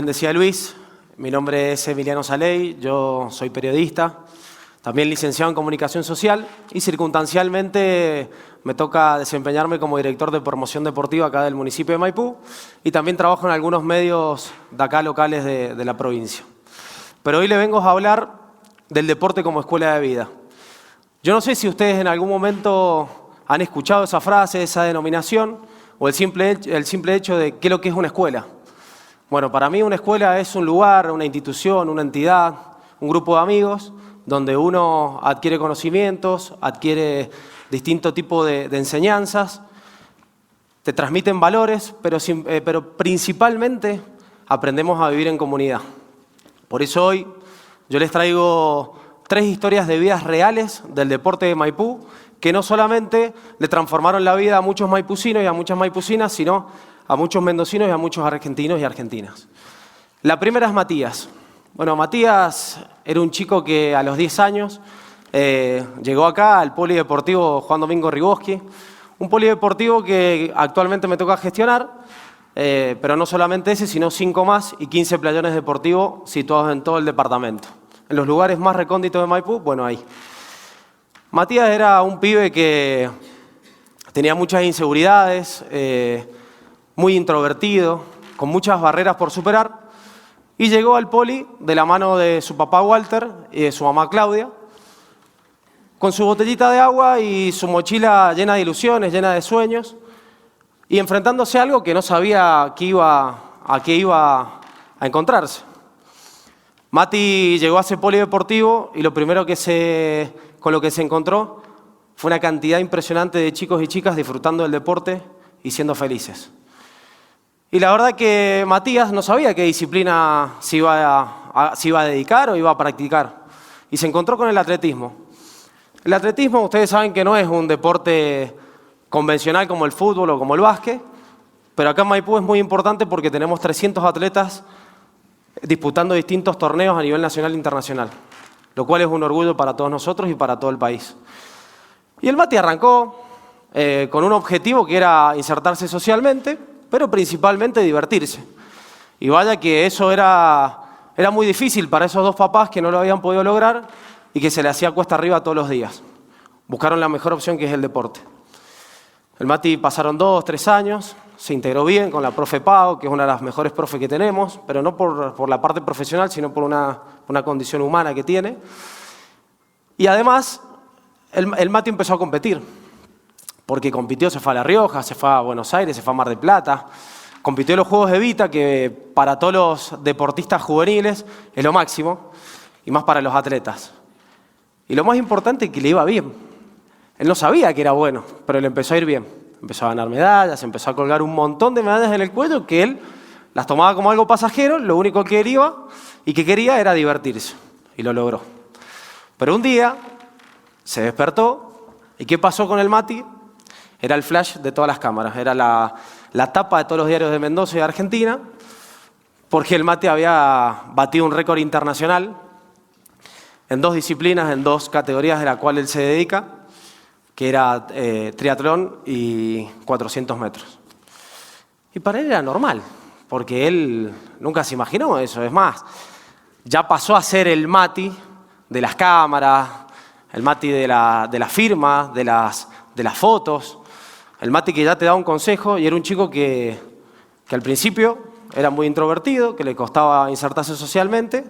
bien decía Luis, mi nombre es Emiliano Saley, yo soy periodista, también licenciado en Comunicación Social y circunstancialmente me toca desempeñarme como director de promoción deportiva acá del municipio de Maipú y también trabajo en algunos medios de acá locales de la provincia. Pero hoy le vengo a hablar del deporte como escuela de vida. Yo no sé si ustedes en algún momento han escuchado esa frase, esa denominación o el simple hecho de qué es lo que es una escuela. Bueno, para mí una escuela es un lugar, una institución, una entidad, un grupo de amigos donde uno adquiere conocimientos, adquiere distinto tipo de enseñanzas, te transmiten valores, pero principalmente aprendemos a vivir en comunidad. Por eso hoy yo les traigo 3 historias de vidas reales del deporte de Maipú que no solamente le transformaron la vida a muchos maipucinos y a muchas maipucinas, sino a muchos mendocinos y a muchos argentinos y argentinas. La primera es Matías. Bueno, Matías era un chico que a los 10 años llegó acá al polideportivo Juan Domingo Riboski, un polideportivo que actualmente me toca gestionar, pero no solamente ese, sino 5 más y 15 playones deportivos situados en todo el departamento. En los lugares más recónditos de Maipú, bueno, ahí. Matías era un pibe que tenía muchas inseguridades, muy introvertido, con muchas barreras por superar, y llegó al poli de la mano de su papá Walter y de su mamá Claudia, con su botellita de agua y su mochila llena de ilusiones, llena de sueños, y enfrentándose a algo que no sabía a qué iba a encontrarse. Mati llegó a ese polideportivo y lo primero con lo que se encontró fue una cantidad impresionante de chicos y chicas disfrutando del deporte y siendo felices. Y la verdad que Matías no sabía qué disciplina se iba a dedicar o iba a practicar. Y se encontró con el atletismo. El atletismo, ustedes saben que no es un deporte convencional como el fútbol o como el básquet, pero acá en Maipú es muy importante porque tenemos 300 atletas disputando distintos torneos a nivel nacional e internacional, lo cual es un orgullo para todos nosotros y para todo el país. Y el Mati arrancó con un objetivo que era insertarse socialmente, pero principalmente divertirse. Y vaya que eso era muy difícil para esos 2 papás que no lo habían podido lograr y que se le hacía cuesta arriba todos los días. Buscaron la mejor opción, que es el deporte. El Mati pasaron 2, 3 años, se integró bien con la profe Pau, que es una de las mejores profes que tenemos, pero no por la parte profesional, sino por una condición humana que tiene. Y además, el Mati empezó a competir. Porque compitió, se fue a La Rioja, se fue a Buenos Aires, se fue a Mar del Plata, compitió en los Juegos de Vita, que para todos los deportistas juveniles es lo máximo, y más para los atletas. Y lo más importante es que le iba bien. Él no sabía que era bueno, pero le empezó a ir bien. Empezó a ganar medallas, empezó a colgar un montón de medallas en el cuello que él las tomaba como algo pasajero, lo único que él iba y que quería era divertirse, y lo logró. Pero un día se despertó, ¿y qué pasó con el Mati? Era el flash de todas las cámaras, era la tapa de todos los diarios de Mendoza y de Argentina, porque el Mati había batido un récord internacional en 2 disciplinas, en 2 categorías de la cual él se dedica, que era triatlón y 400 metros. Y para él era normal, porque él nunca se imaginó eso. Es más, ya pasó a ser el Mati de las cámaras, el Mati de la firma, de las fotos, el Mati que ya te da un consejo, y era un chico que al principio era muy introvertido, que le costaba insertarse socialmente,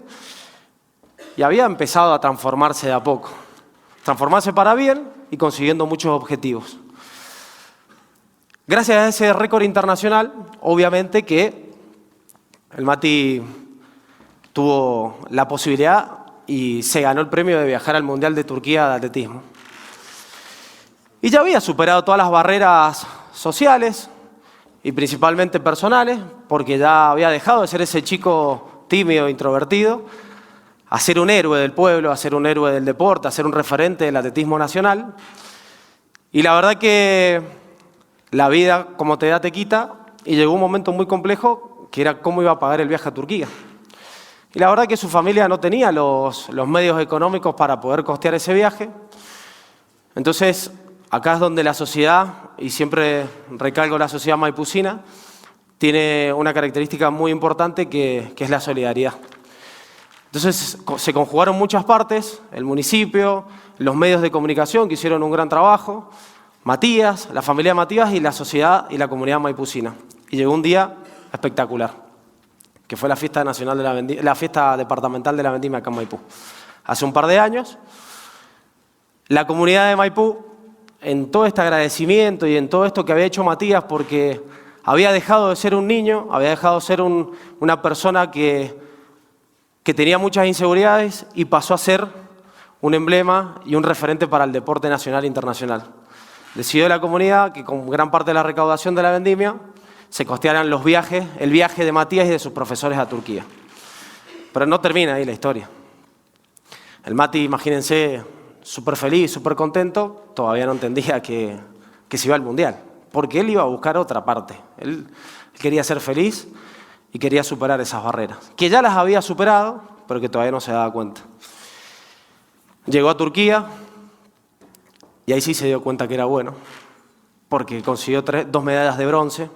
y había empezado a transformarse de a poco. Transformarse para bien y consiguiendo muchos objetivos. Gracias a ese récord internacional, obviamente que el Mati tuvo la posibilidad y se ganó el premio de viajar al Mundial de Turquía de atletismo. Y ya había superado todas las barreras sociales y principalmente personales, porque ya había dejado de ser ese chico tímido e introvertido, a ser un héroe del pueblo, a ser un héroe del deporte, a ser un referente del atletismo nacional. Y la verdad que la vida, como te da, te quita, y llegó un momento muy complejo, que era cómo iba a pagar el viaje a Turquía. Y la verdad que su familia no tenía los medios económicos para poder costear ese viaje. Entonces, acá es donde la sociedad, y siempre recalco la sociedad maipucina, tiene una característica muy importante que es la solidaridad. Entonces se conjugaron muchas partes, el municipio, los medios de comunicación que hicieron un gran trabajo, Matías, la familia Matías y la sociedad y la comunidad maipucina. Y llegó un día espectacular, que fue la fiesta nacional de la fiesta departamental de la vendimia acá en Maipú. Hace un par de años, la comunidad de Maipú, en todo este agradecimiento y en todo esto que había hecho Matías, porque había dejado de ser un niño, había dejado de ser una persona que tenía muchas inseguridades y pasó a ser un emblema y un referente para el deporte nacional e internacional. Decidió la comunidad que con gran parte de la recaudación de la vendimia se costearan el viaje de Matías y de sus profesores a Turquía. Pero no termina ahí la historia. El Mati, imagínense, súper feliz, súper contento, todavía no entendía que se iba al Mundial, porque él iba a buscar otra parte. Él quería ser feliz y quería superar esas barreras, que ya las había superado, pero que todavía no se daba cuenta. Llegó a Turquía y ahí sí se dio cuenta que era bueno, porque consiguió 2 medallas de bronce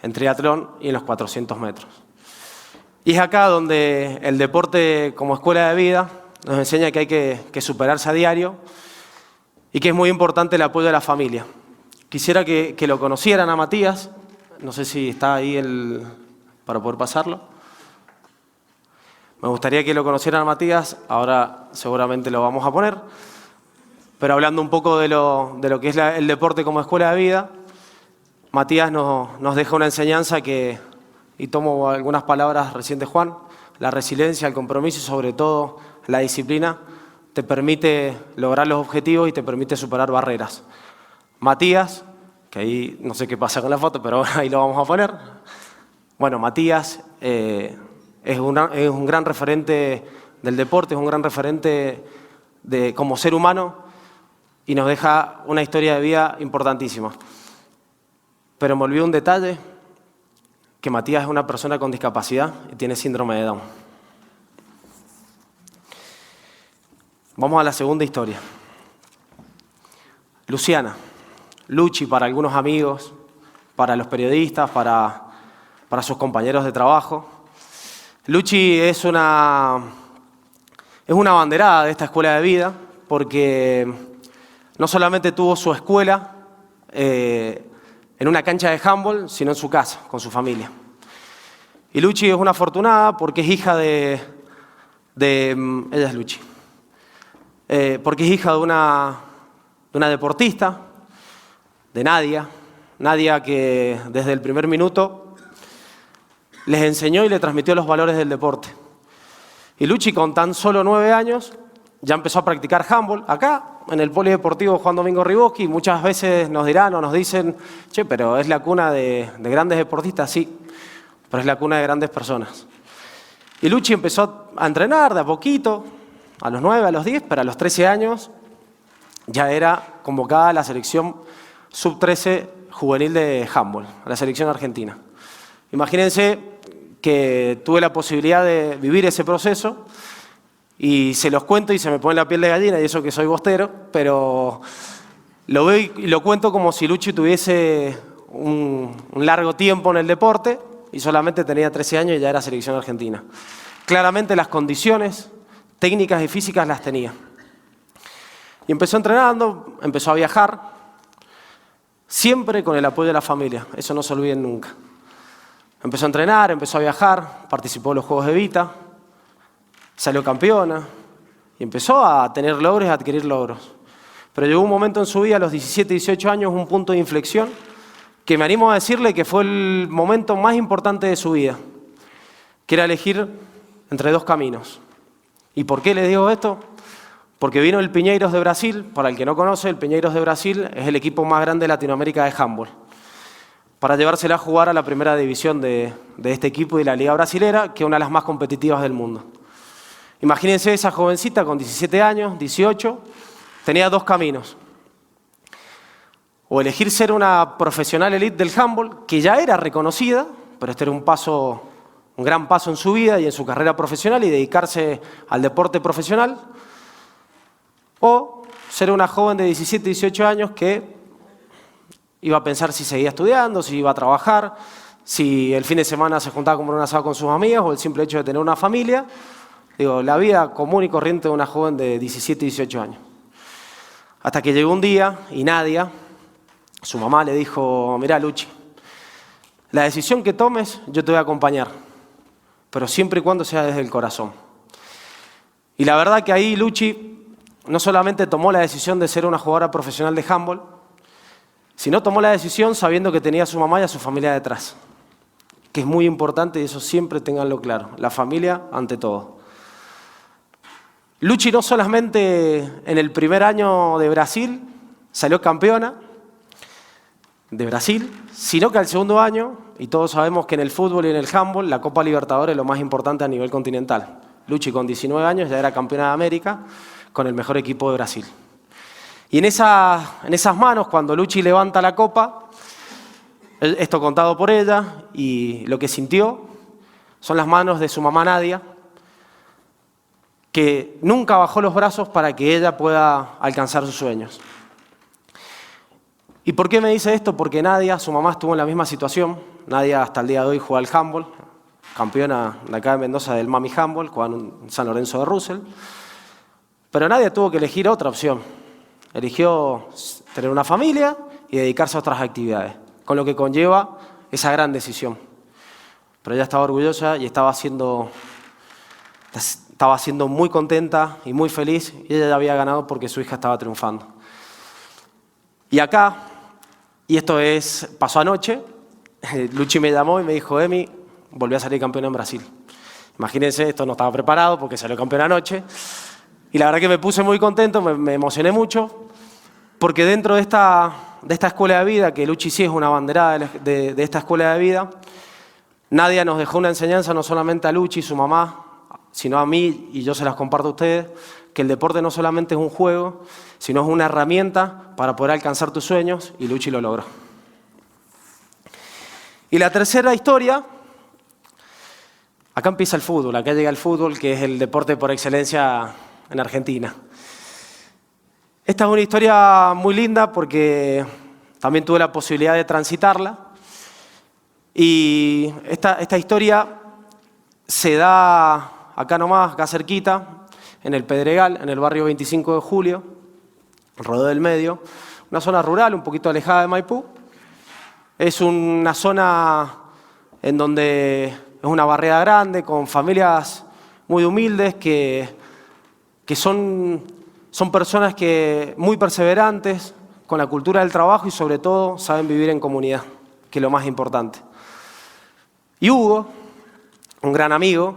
en triatlón y en los 400 metros. Y es acá donde el deporte como escuela de vida nos enseña que hay que superarse a diario y que es muy importante el apoyo de la familia. Quisiera que lo conocieran a Matías, no sé si está ahí para poder pasarlo. Me gustaría que lo conocieran a Matías, ahora seguramente lo vamos a poner, pero hablando un poco de lo que es el deporte como escuela de vida, Matías nos deja una enseñanza y tomo algunas palabras recién de Juan, la resiliencia, el compromiso y sobre todo la disciplina te permite lograr los objetivos y te permite superar barreras. Matías, que ahí no sé qué pasa con la foto, pero ahí lo vamos a poner. Bueno, Matías es un gran referente del deporte, es un gran referente como ser humano y nos deja una historia de vida importantísima. Pero me olvidé un detalle, que Matías es una persona con discapacidad y tiene síndrome de Down. Vamos a la segunda historia. Luciana, Luchi para algunos amigos, para los periodistas, para sus compañeros de trabajo. Luchi es una abanderada de esta escuela de vida porque no solamente tuvo su escuela en una cancha de handball, sino en su casa, con su familia. Y Luchi es una afortunada porque es hija ella es Luchi, porque es hija de una deportista, de Nadia que desde el primer minuto les enseñó y le transmitió los valores del deporte. Y Luchi con tan solo 9 años ya empezó a practicar handball acá, en el polideportivo Juan Domingo Riboski. Muchas veces nos dirán o nos dicen, che, pero es la cuna de grandes deportistas, sí, pero es la cuna de grandes personas. Y Luchi empezó a entrenar de a poquito, a los 9, a los 10, pero a los 13 años ya era convocada a la selección sub-13 juvenil de handball, a la selección argentina. Imagínense que tuve la posibilidad de vivir ese proceso y se los cuento y se me pone la piel de gallina, y eso que soy bostero, pero lo veo y lo cuento como si Luchi tuviese un largo tiempo en el deporte y solamente tenía 13 años y ya era selección argentina. Claramente las condiciones técnicas y físicas las tenía. Y empezó entrenando, empezó a viajar, siempre con el apoyo de la familia, eso no se olviden nunca. Empezó a entrenar, empezó a viajar, participó en los Juegos de Vita, salió campeona y empezó a tener logros y a adquirir logros. Pero llegó un momento en su vida, a los 17, 18 años, un punto de inflexión, que me animo a decirle que fue el momento más importante de su vida, que era elegir entre 2 caminos. ¿Y por qué les digo esto? Porque vino el Pinheiros de Brasil. Para el que no conoce, el Pinheiros de Brasil es el equipo más grande de Latinoamérica de handball, para llevársela a jugar a la primera división de este equipo y la Liga Brasilera, que es una de las más competitivas del mundo. Imagínense esa jovencita con 17 años, 18, tenía 2 caminos. O elegir ser una profesional elite del handball, que ya era reconocida, pero este era un gran paso en su vida y en su carrera profesional y dedicarse al deporte profesional. O ser una joven de 17, 18 años que iba a pensar si seguía estudiando, si iba a trabajar, si el fin de semana se juntaba a comer un asado con sus amigas o el simple hecho de tener una familia. Digo, la vida común y corriente de una joven de 17, 18 años. Hasta que llegó un día y Nadia, su mamá, le dijo, mirá, Luchi, la decisión que tomes yo te voy a acompañar, pero siempre y cuando sea desde el corazón. Y la verdad que ahí Luchi no solamente tomó la decisión de ser una jugadora profesional de handball, sino tomó la decisión sabiendo que tenía a su mamá y a su familia detrás, que es muy importante y eso siempre tenganlo claro, la familia ante todo. Luchi no solamente en el primer año de Brasil salió campeona de Brasil, sino que al segundo año, y todos sabemos que en el fútbol y en el handball, la Copa Libertadores es lo más importante a nivel continental. Luchi con 19 años ya era campeona de América con el mejor equipo de Brasil. Y en esas manos, cuando Luchi levanta la copa, esto contado por ella, y lo que sintió son las manos de su mamá Nadia, que nunca bajó los brazos para que ella pueda alcanzar sus sueños. ¿Y por qué me dice esto? Porque Nadia, su mamá, estuvo en la misma situación. Nadia hasta el día de hoy juega al handball, campeona de acá de Mendoza del Mami Handball, juega en San Lorenzo de Russell. Pero Nadia tuvo que elegir otra opción. Eligió tener una familia y dedicarse a otras actividades, con lo que conlleva esa gran decisión. Pero ella estaba orgullosa y estaba siendo muy contenta y muy feliz, y ella ya había ganado porque su hija estaba triunfando. Y acá, y esto pasó anoche, Luchi me llamó y me dijo, Emi, volví a salir campeona en Brasil. Imagínense, esto no estaba preparado porque salió campeona anoche. Y la verdad que me puse muy contento, me emocioné mucho, porque dentro de esta escuela de vida, que Luchi sí es una abanderada de esta escuela de vida, Nadia nos dejó una enseñanza no solamente a Luchi y su mamá, sino a mí, y yo se las comparto a ustedes, que el deporte no solamente es un juego, sino es una herramienta para poder alcanzar tus sueños, y Luchi lo logró. Y la tercera historia, acá empieza el fútbol, acá llega el fútbol, que es el deporte por excelencia en Argentina. Esta es una historia muy linda porque también tuve la posibilidad de transitarla, y esta historia se da acá nomás, acá cerquita, en el Pedregal, en el barrio 25 de Julio, Rodó del Medio, una zona rural un poquito alejada de Maipú. Es una zona en donde es una barriada grande, con familias muy humildes que son personas muy perseverantes, con la cultura del trabajo y sobre todo saben vivir en comunidad, que es lo más importante. Y Hugo, un gran amigo,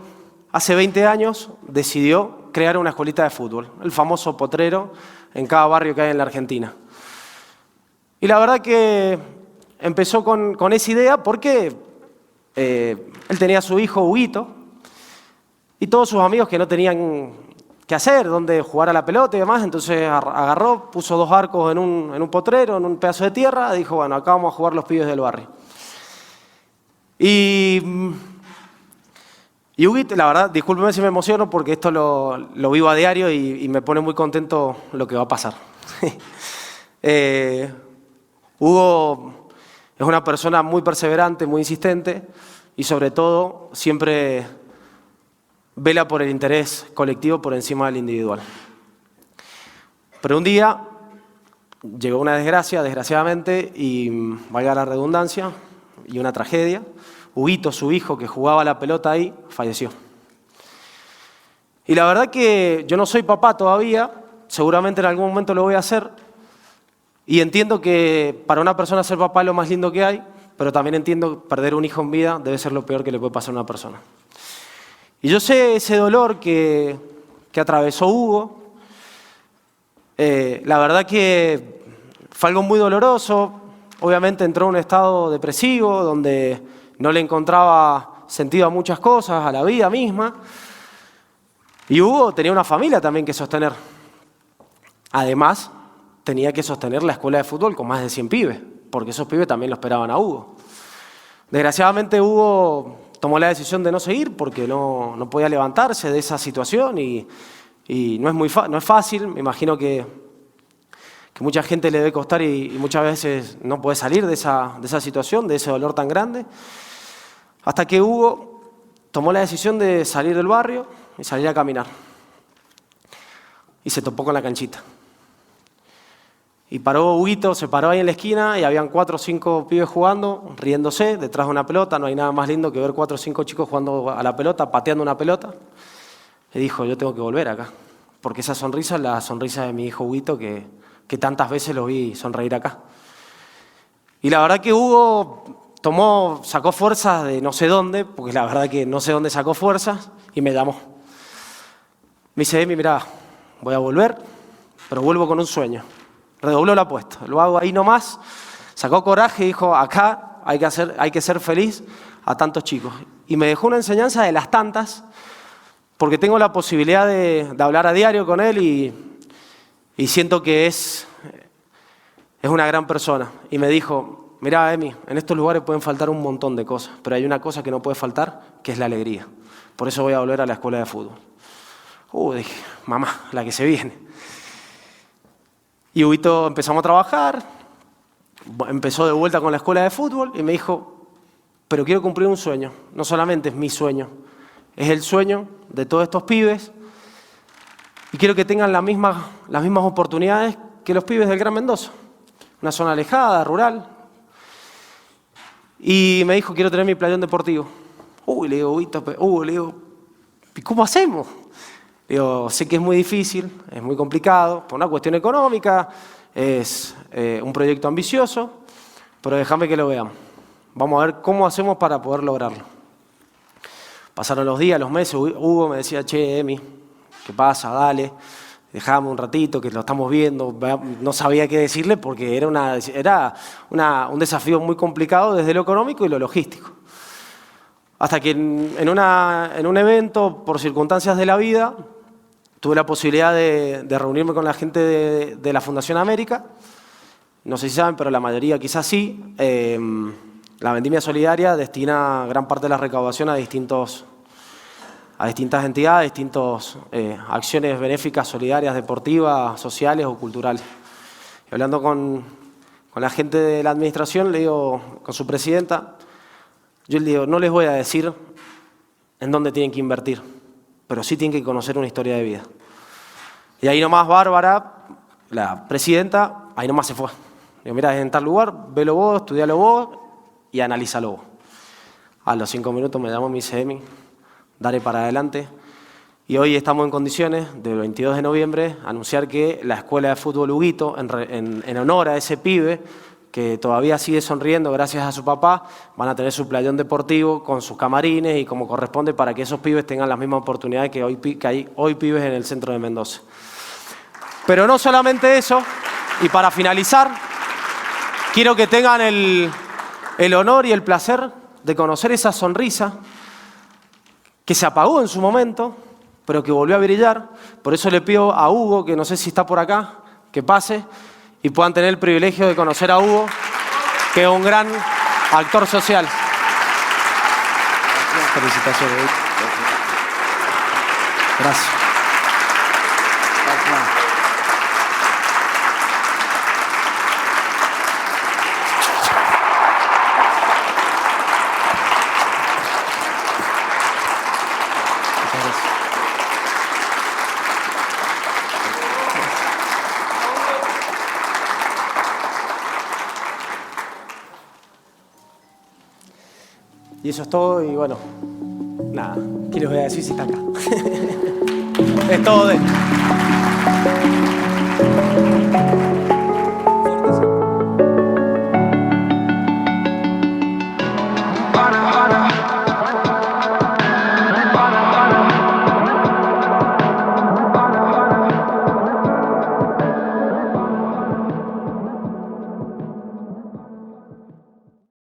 hace 20 años decidió crear una escuelita de fútbol, el famoso potrero en cada barrio que hay en la Argentina. Y la verdad que empezó con esa idea porque él tenía a su hijo Huguito y todos sus amigos que no tenían qué hacer, dónde jugar a la pelota y demás, entonces agarró, puso 2 arcos en un potrero, en un pedazo de tierra, dijo, bueno, acá vamos a jugar los pibes del barrio. Y Huguito, la verdad, discúlpeme si me emociono porque esto lo vivo a diario y me pone muy contento lo que va a pasar. Hugo es una persona muy perseverante, muy insistente y sobre todo siempre vela por el interés colectivo por encima del individual. Pero un día llegó una desgracia, desgraciadamente, y valga la redundancia, y una tragedia. Huguito, su hijo, que jugaba la pelota ahí, falleció. Y la verdad que yo no soy papá todavía, seguramente en algún momento lo voy a hacer, y entiendo que para una persona ser papá es lo más lindo que hay, pero también entiendo que perder un hijo en vida debe ser lo peor que le puede pasar a una persona. Y yo sé ese dolor que atravesó Hugo. La verdad que fue algo muy doloroso. Obviamente entró en un estado depresivo donde no le encontraba sentido a muchas cosas, a la vida misma. Y Hugo tenía una familia también que sostener. Además, tenía que sostener la escuela de fútbol con más de 100 pibes, porque esos pibes también lo esperaban a Hugo. Desgraciadamente Hugo tomó la decisión de no seguir porque no podía levantarse de esa situación y no es fácil. Me imagino que mucha gente le debe costar y muchas veces no puede salir de esa situación, de ese dolor tan grande. Hasta que Hugo tomó la decisión de salir del barrio y salir a caminar. Y se topó con la canchita. Y paró Huguito, se paró ahí en la esquina y habían 4 o 5 pibes jugando, riéndose, detrás de una pelota. No hay nada más lindo que ver 4 o 5 chicos jugando a la pelota, pateando una pelota. Y dijo, yo tengo que volver acá. Porque esa sonrisa es la sonrisa de mi hijo Huguito que tantas veces lo vi sonreír acá. Y la verdad que Hugo sacó fuerzas de no sé dónde, porque la verdad que no sé dónde sacó fuerzas, y me llamó. Me dice, Emi, mirá, voy a volver, pero vuelvo con un sueño. Redobló la apuesta, lo hago ahí nomás, sacó coraje y dijo, acá hay que ser feliz a tantos chicos. Y me dejó una enseñanza de las tantas, porque tengo la posibilidad de hablar a diario con él y siento que es una gran persona. Y me dijo, mirá, Emi, en estos lugares pueden faltar un montón de cosas, pero hay una cosa que no puede faltar, que es la alegría. Por eso voy a volver a la escuela de fútbol. Dije, mamá, la que se viene. Y Huguito empezamos a trabajar, empezó de vuelta con la escuela de fútbol y me dijo, pero quiero cumplir un sueño. No solamente es mi sueño, es el sueño de todos estos pibes y quiero que tengan las mismas oportunidades que los pibes del Gran Mendoza. Una zona alejada, rural. Y me dijo, quiero tener mi playón deportivo. Le digo, Huguito, ¿y cómo hacemos? Le digo, sé que es muy difícil, es muy complicado, por una cuestión económica, es un proyecto ambicioso, pero déjame que lo veamos. Vamos a ver cómo hacemos para poder lograrlo. Pasaron los días, los meses, Hugo me decía, che, Emi, ¿qué pasa? Dale, dejame un ratito, que lo estamos viendo. No sabía qué decirle porque era un desafío muy complicado desde lo económico y lo logístico. Hasta que en un evento, por circunstancias de la vida, tuve la posibilidad de reunirme con la gente de la Fundación América. No sé si saben, pero la mayoría quizás sí. La Vendimia Solidaria destina gran parte de la recaudación a distintas entidades, distintas acciones benéficas, solidarias, deportivas, sociales o culturales. Y hablando con la gente de la administración, le digo, con su presidenta, yo le digo, no les voy a decir en dónde tienen que invertir, pero sí tienen que conocer una historia de vida. Y ahí nomás Bárbara, la presidenta, ahí nomás se fue. Digo, mira, es en tal lugar, velo vos, estudialo vos y analízalo vos. A los 5 minutos me llamó y me dice, Emi, dale para adelante. Y hoy estamos en condiciones, del 22 de noviembre, anunciar que la Escuela de Fútbol Huguito, en honor a ese pibe, que todavía sigue sonriendo gracias a su papá, van a tener su playón deportivo con sus camarines y como corresponde para que esos pibes tengan las mismas oportunidades que hay hoy pibes en el centro de Mendoza. Pero no solamente eso, y para finalizar, quiero que tengan el honor y el placer de conocer esa sonrisa que se apagó en su momento, pero que volvió a brillar. Por eso le pido a Hugo, que no sé si está por acá, que pase y puedan tener el privilegio de conocer a Hugo, que es un gran actor social. Felicitaciones. Gracias. Y eso es todo, y bueno, nada, ¿qué les voy a decir si está acá? Es todo de él.